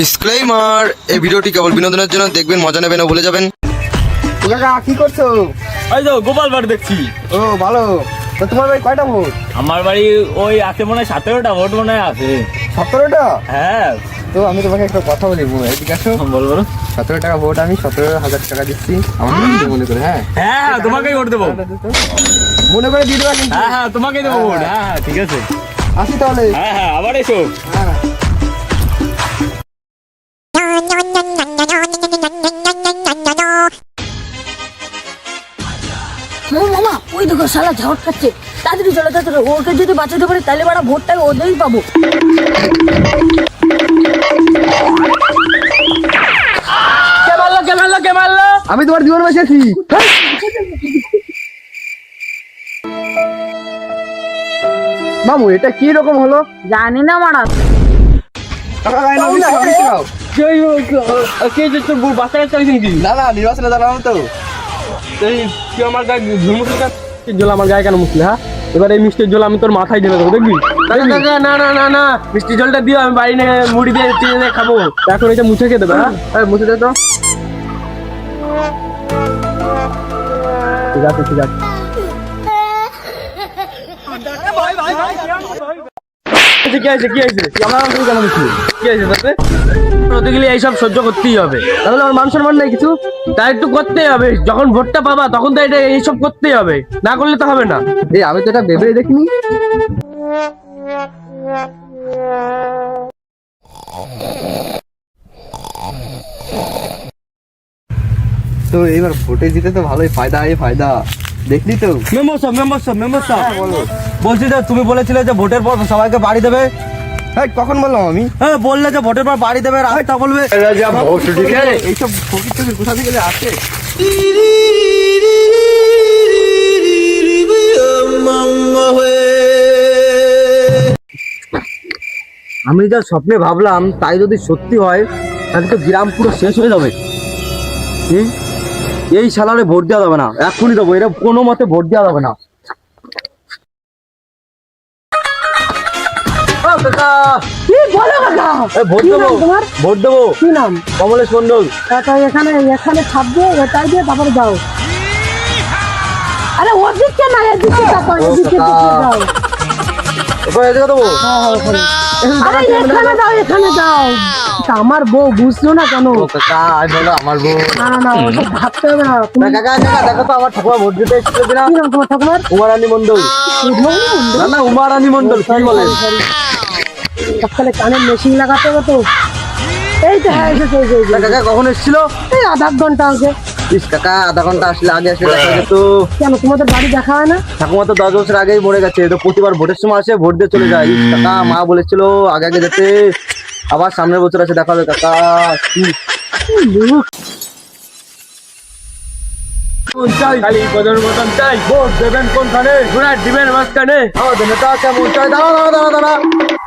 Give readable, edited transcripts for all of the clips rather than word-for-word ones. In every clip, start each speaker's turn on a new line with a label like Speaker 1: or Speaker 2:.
Speaker 1: Disclaimer, এই ভিডিওটি কেবল বিনোদনের জন্য দেখবেন, মজা নেবেন ও ভুলে যাবেন।
Speaker 2: কাকা কি করছো?
Speaker 3: এই তো গোপাল বাড়ি দেখছি।
Speaker 2: ও ভালো। তো তোমার বাড়ি কয়টা ভোট?
Speaker 3: আমার বাড়ি ওই আছে মনে হয় 17টা ভোট মনে হয় আছে।
Speaker 2: 17টা?
Speaker 3: হ্যাঁ।
Speaker 2: তো আমি তোমাকে একটা কথা বলি, এদিকে আসো।
Speaker 3: বলো বলো।
Speaker 2: 17 টাকা ভোট, আমি 17,000 টাকা দিচ্ছি আমার মনে করে। হ্যাঁ
Speaker 3: হ্যাঁ তোমাকেই ভোট দেবো।
Speaker 2: মনে করে দিয়ে দেবো কিন্তু।
Speaker 3: হ্যাঁ হ্যাঁ তোমাকেই দেবো ভোট। হ্যাঁ হ্যাঁ ঠিক আছে,
Speaker 2: আসি তাহলে।
Speaker 3: হ্যাঁ হ্যাঁ আবার এসো।
Speaker 2: হ্যাঁ
Speaker 4: মামা ওই দেখো শালা ঝড় খাচ্ছে, তাড়াতাড়ি চলো তাড়াতাড়ি, ওকে যদি বাঁচাতে পারি তাহলে বাড়া ভোটটা ওদেরই পাবো।
Speaker 3: কে মারলো?
Speaker 2: আমি তোমার জীবন বাঁচিয়েছি। মামু এটা কি রকম হলো?
Speaker 4: জানি না মারা।
Speaker 2: টাকা গায়ে না দিতে হবে নাও।
Speaker 3: তোর বাচ্চা কাছে নাকি?
Speaker 2: না না, নির্বাচনে দাঁড়ানো তো।
Speaker 3: তুই আমার গায়ে জল আমার গায়ে কেন মুছলি? হ্যাঁ এবার এই মিষ্টির জল আমি তোর মাথায় ঢেলে দেবো, দেখবি? না না না না, মিষ্টি জলটা দিও, আমি বাড়ি নিয়ে মুড়ি দিয়ে চিনি দিয়ে খাবো। এখন এটা মুছে খেয়ে দেবে। হ্যাঁ
Speaker 2: মুছে দে তো।
Speaker 3: ঠিক আছে ঠিক আছে। কি আছে কি আছে? আমার কেন মুছলি? কি আছে তাতে? হতে গেলে এইসব সহ্য করতেই হবে, তাহলে আমার মান সম্মান নেই কিছু। তাই একটু করতেই হবে, যখন ভোটটা পাবা তখন তো এটা এইসব করতেই হবে, না করলে তো হবে না।
Speaker 2: এই আমি তো এটা ভেবেই দেখিনি। তো এবার ভোটে জিতে তো ভালোই ফায়দা, ফায়দা দেখলি তো।
Speaker 3: মেম্বার বলছি যে তুমি বলেছিলে যে ভোটের পর সবাইকে বাড়ি দেবে।
Speaker 2: হ্যাঁ কখন বললাম আমি?
Speaker 3: হ্যাঁ বললে যে ভোটের পর বাড়ি দেবে, রাস্তা বলবে।
Speaker 2: এইসব ফকির টকির কোথা থেকে যে আসে?
Speaker 3: আমি যা স্বপ্নে ভাবলাম তাই যদি সত্যি হয় তাহলে তো গ্রাম পুরো শেষ হয়ে যাবে। এই সালারে ভোট দেওয়া যাবে না, এখনই দেবো, এরা কোনো মতে ভোট দেওয়া যাবে না।
Speaker 4: কি বলো কাকা?
Speaker 3: ভোট
Speaker 4: কি
Speaker 3: দেবো,
Speaker 4: নাম তোমার?
Speaker 3: ভোট দেবো।
Speaker 4: কি নাম?
Speaker 3: কমলেশ মন্ডল।
Speaker 4: কাকা এখানে এখানে ছাপ দিয়ে এটাই দিয়ে তারপরে যাও। আরে ওদিকে না এদিকে তাকো, এদিকে যাও।
Speaker 3: এবার এদিকে দেবো।
Speaker 4: আরে এখানে যাও এখানে যাও। আমার বউ বুঝলো না কেন?
Speaker 3: কাকা বলো আমার বউ।
Speaker 4: না না না, ওসব ভাবতে হবে না। তুমি
Speaker 3: কাকা কাকা দেখো তো আমার ঠাকুমা ভোট দিতে এসেছিল কিনা।
Speaker 4: কি নাম তোমার ঠাকুমার?
Speaker 3: উমারানী মন্ডল। না না উমারানী মন্ডল, কি বলেন?
Speaker 4: সকালে কানের মেশিন লাগাতে হবে তো। এই তো হ্যাঁ এসেছে,
Speaker 3: কাকা কখন এসেছিল?
Speaker 4: এই আধা ঘন্টা আগে।
Speaker 3: ইস কাকা আধা ঘন্টা আসলে আগে আসলে দেখা যেত।
Speaker 4: কেন তোমাদের বাড়ি দেখা হয় না?
Speaker 3: ঠাকুমা তো 10 বছর আগেই মরে গেছে, তো প্রতিবার ভোটের সময় আসে, ভোট দিয়ে চলে যায়। ইস কাকা মা বলেছিল আগে আগে যেতে, আবার সামনের বছর আসে দেখা হবে কাকা।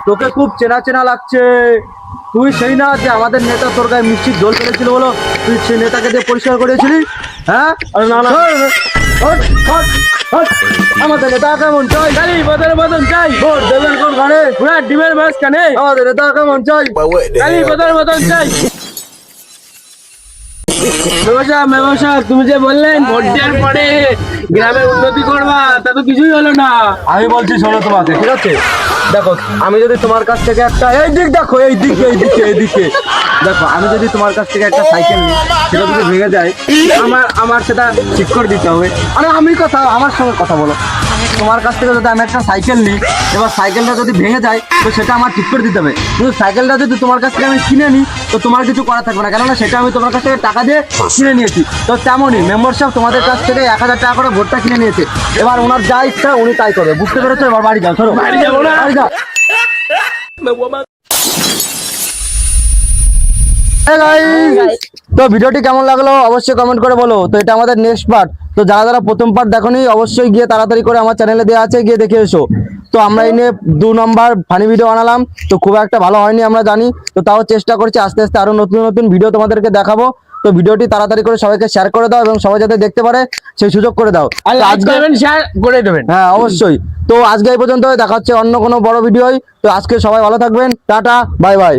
Speaker 3: তোকে খুব চেনা চেনা লাগছে। তুই সেই না যে আমাদের নেতা তোর গায়ে মিষ্টির জল ফেলেছিল, বলো তুই সেই নেতাকে দিয়ে পরিষ্কার করেছিলি? হ্যাঁ আমাদের নেতা কেমন চাই? বদন চাই। ভোট দেবেন কোন ঘরে? ডিমের মাছ কানে। আমাদের নেতা কেমন চাই? বদন চাই। তুমি যে বললেন ভোট দেওয়ার পরে গ্রামের উন্নতি করবা, তা তো কিছুই হলো না। আমি বলছি শোনো তোমাকে, ঠিক আছে? দেখো আমি যদি তোমার কাছ থেকে একটা এই দিক দেখো, এইদিকে দেখো, আমি যদি তোমার কাছ থেকে একটা সাইকেল নিই, সেটা যদি ভেঙে যায়, আমার সেটা ঠিক করে দিতে হবে। আরে আমার সঙ্গে কথা বলো। তোমার কাছ থেকে যদি আমি একটা সাইকেল নিই, এবার সাইকেলটা যদি ভেঙে যায় তো সেটা আমার ঠিক করে দিতে হবে। কিন্তু সাইকেলটা যদি তোমার কাছ থেকে আমি কিনে নিই তো তোমার কিছু করা থাকবে না, কেননা সেটা আমি তোমার কাছ থেকে টাকা দিয়ে কিনে নিয়েছি। তো তেমনই মেম্বার সাহেব তোমাদের কাছ থেকে 1000 টাকা করে ভোটটা কিনে নিয়েছে। এবার ওনার যা ইচ্ছা উনি তাই করবে, বুঝতে পেরেছো? এবার বাড়ি যাও, চলো। বাড়ি যাবো না, বাড়ি যাও। তো ভিডিওটি কেমন লাগলো অবশ্যই কমেন্ট করে বলো। তো এটা আমাদের নেক্সট পার্ট, তো যারা যারা প্রথম পার্ট দেখোনি অবশ্যই গিয়ে তাড়াতাড়ি করে আমার চ্যানেলে দেওয়া আছে, গিয়ে দেখে এসো। তো আমরা এই নিয়ে 2 নম্বর ফানি ভিডিও বানালাম, তো খুব একটা ভালো হয়নি আমরা জানি, তো তাও চেষ্টা করছি আস্তে আস্তে আরো নতুন নতুন ভিডিও তোমাদেরকে দেখাবো। তো ভিডিওটি তাড়াতাড়ি করে সবাইকে শেয়ার করে দাও এবং সবাই যাতে দেখতে পারে সেই সুযোগ করে দাও। আজকে শেয়ার করে দেবেন, হ্যাঁ অবশ্যই। তো আজকে এই পর্যন্ত, দেখা হচ্ছে অন্য কোনো বড় ভিডিওয়। তো আজকে সবাই ভালো থাকবেন, টাটা বাই বাই।